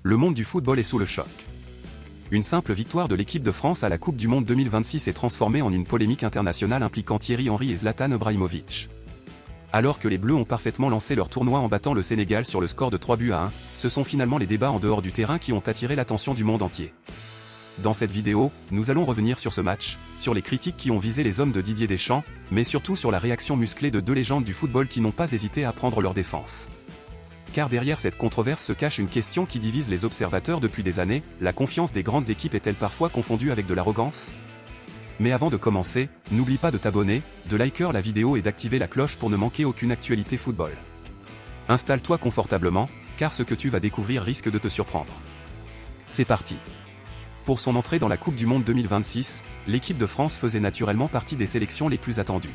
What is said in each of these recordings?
le monde du football est sous le choc. Une simple victoire de l'équipe de France à la Coupe du Monde 2026 est transformée en une polémique internationale impliquant Thierry Henry et Zlatan Ibrahimović. Alors que les Bleus ont parfaitement lancé leur tournoi en battant le Sénégal sur le score de 3-1, ce sont finalement les débats en dehors du terrain qui ont attiré l'attention du monde entier. Dans cette vidéo, nous allons revenir sur ce match, sur les critiques qui ont visé les hommes de Didier Deschamps, mais surtout sur la réaction musclée de deux légendes du football qui n'ont pas hésité à prendre leur défense. Car derrière cette controverse se cache une question qui divise les observateurs depuis des années, la confiance des grandes équipes est-elle parfois confondue avec de l'arrogance ? Mais avant de commencer, n'oublie pas de t'abonner, de liker la vidéo et d'activer la cloche pour ne manquer aucune actualité football. Installe-toi confortablement, car ce que tu vas découvrir risque de te surprendre. C'est parti. Pour son entrée dans la Coupe du Monde 2026, l'équipe de France faisait naturellement partie des sélections les plus attendues.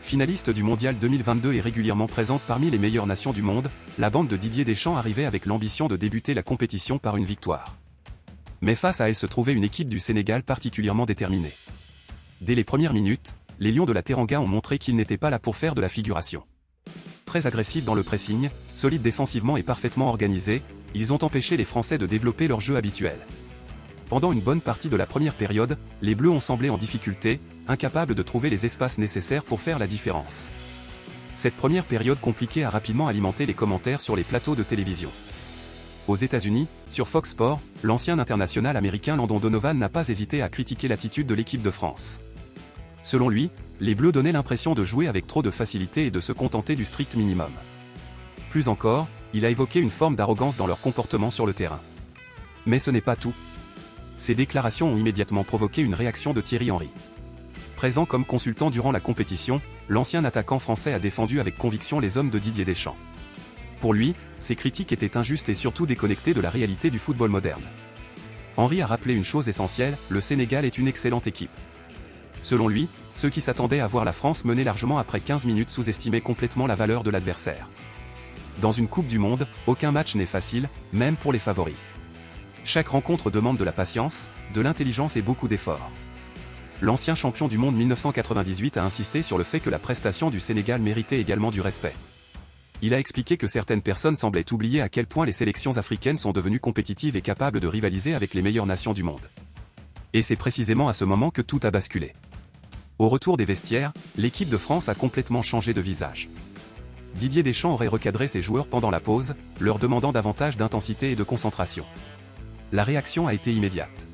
Finaliste du Mondial 2022 et régulièrement présente parmi les meilleures nations du monde, la bande de Didier Deschamps arrivait avec l'ambition de débuter la compétition par une victoire. Mais face à elle se trouvait une équipe du Sénégal particulièrement déterminée. Dès les premières minutes, les Lions de la Teranga ont montré qu'ils n'étaient pas là pour faire de la figuration. Très agressifs dans le pressing, solides défensivement et parfaitement organisés, ils ont empêché les Français de développer leur jeu habituel. Pendant une bonne partie de la première période, les Bleus ont semblé en difficulté, incapables de trouver les espaces nécessaires pour faire la différence. Cette première période compliquée a rapidement alimenté les commentaires sur les plateaux de télévision. Aux États-Unis, sur Fox Sports, l'ancien international américain Landon Donovan n'a pas hésité à critiquer l'attitude de l'équipe de France. Selon lui, les Bleus donnaient l'impression de jouer avec trop de facilité et de se contenter du strict minimum. Plus encore, il a évoqué une forme d'arrogance dans leur comportement sur le terrain. Mais ce n'est pas tout. Ces déclarations ont immédiatement provoqué une réaction de Thierry Henry. Présent comme consultant durant la compétition, l'ancien attaquant français a défendu avec conviction les hommes de Didier Deschamps. Pour lui, ces critiques étaient injustes et surtout déconnectées de la réalité du football moderne. Henry a rappelé une chose essentielle, le Sénégal est une excellente équipe. Selon lui, ceux qui s'attendaient à voir la France mener largement après 15 minutes sous-estimaient complètement la valeur de l'adversaire. Dans une Coupe du Monde, aucun match n'est facile, même pour les favoris. Chaque rencontre demande de la patience, de l'intelligence et beaucoup d'efforts. L'ancien champion du monde 1998 a insisté sur le fait que la prestation du Sénégal méritait également du respect. Il a expliqué que certaines personnes semblaient oublier à quel point les sélections africaines sont devenues compétitives et capables de rivaliser avec les meilleures nations du monde. Et c'est précisément à ce moment que tout a basculé. Au retour des vestiaires, l'équipe de France a complètement changé de visage. Didier Deschamps aurait recadré ses joueurs pendant la pause, leur demandant davantage d'intensité et de concentration. La réaction a été immédiate.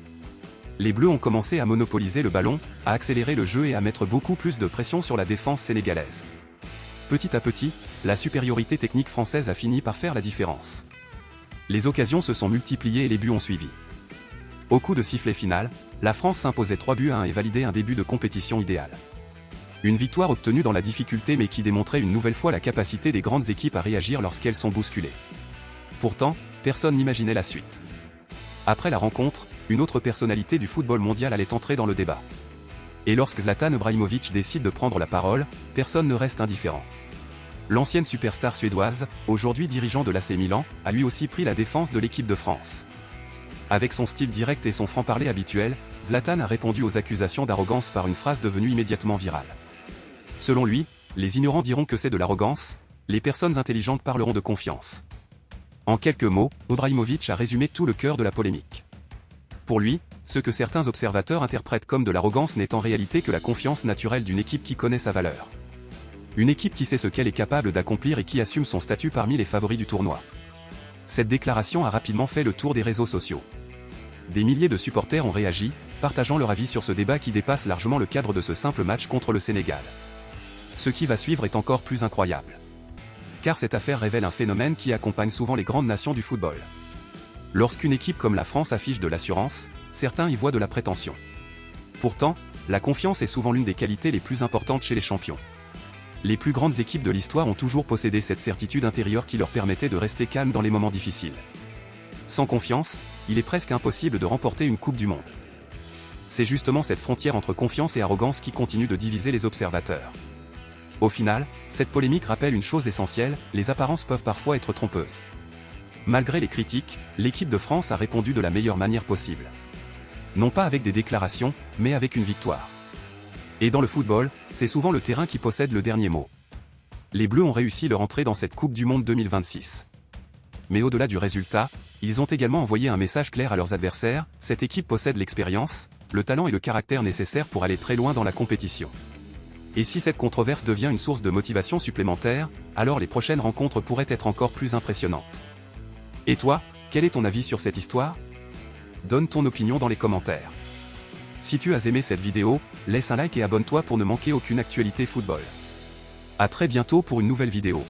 Les Bleus ont commencé à monopoliser le ballon, à accélérer le jeu et à mettre beaucoup plus de pression sur la défense sénégalaise. Petit à petit, la supériorité technique française a fini par faire la différence. Les occasions se sont multipliées et les buts ont suivi. Au coup de sifflet final, la France s'imposait 3-1 et validait un début de compétition idéal. Une victoire obtenue dans la difficulté mais qui démontrait une nouvelle fois la capacité des grandes équipes à réagir lorsqu'elles sont bousculées. Pourtant, personne n'imaginait la suite. Après la rencontre, une autre personnalité du football mondial allait entrer dans le débat. Et lorsque Zlatan Ibrahimović décide de prendre la parole, personne ne reste indifférent. L'ancienne superstar suédoise, aujourd'hui dirigeant de l'AC Milan, a lui aussi pris la défense de l'équipe de France. Avec son style direct et son franc-parler habituel, Zlatan a répondu aux accusations d'arrogance par une phrase devenue immédiatement virale. Selon lui, les ignorants diront que c'est de l'arrogance, les personnes intelligentes parleront de confiance. En quelques mots, Ibrahimović a résumé tout le cœur de la polémique. Pour lui, ce que certains observateurs interprètent comme de l'arrogance n'est en réalité que la confiance naturelle d'une équipe qui connaît sa valeur. Une équipe qui sait ce qu'elle est capable d'accomplir et qui assume son statut parmi les favoris du tournoi. Cette déclaration a rapidement fait le tour des réseaux sociaux. Des milliers de supporters ont réagi, partageant leur avis sur ce débat qui dépasse largement le cadre de ce simple match contre le Sénégal. Ce qui va suivre est encore plus incroyable. Car cette affaire révèle un phénomène qui accompagne souvent les grandes nations du football. Lorsqu'une équipe comme la France affiche de l'assurance, certains y voient de la prétention. Pourtant, la confiance est souvent l'une des qualités les plus importantes chez les champions. Les plus grandes équipes de l'histoire ont toujours possédé cette certitude intérieure qui leur permettait de rester calmes dans les moments difficiles. Sans confiance, il est presque impossible de remporter une Coupe du Monde. C'est justement cette frontière entre confiance et arrogance qui continue de diviser les observateurs. Au final, cette polémique rappelle une chose essentielle, les apparences peuvent parfois être trompeuses. Malgré les critiques, l'équipe de France a répondu de la meilleure manière possible. Non pas avec des déclarations, mais avec une victoire. Et dans le football, c'est souvent le terrain qui possède le dernier mot. Les Bleus ont réussi leur entrée dans cette Coupe du Monde 2026. Mais au-delà du résultat, Ils ont également envoyé un message clair à leurs adversaires, cette équipe possède l'expérience, le talent et le caractère nécessaires pour aller très loin dans la compétition. Et si cette controverse devient une source de motivation supplémentaire, alors les prochaines rencontres pourraient être encore plus impressionnantes. Et toi, quel est ton avis sur cette histoire? Donne ton opinion dans les commentaires. Si tu as aimé cette vidéo, laisse un like et abonne-toi pour ne manquer aucune actualité football. À très bientôt pour une nouvelle vidéo.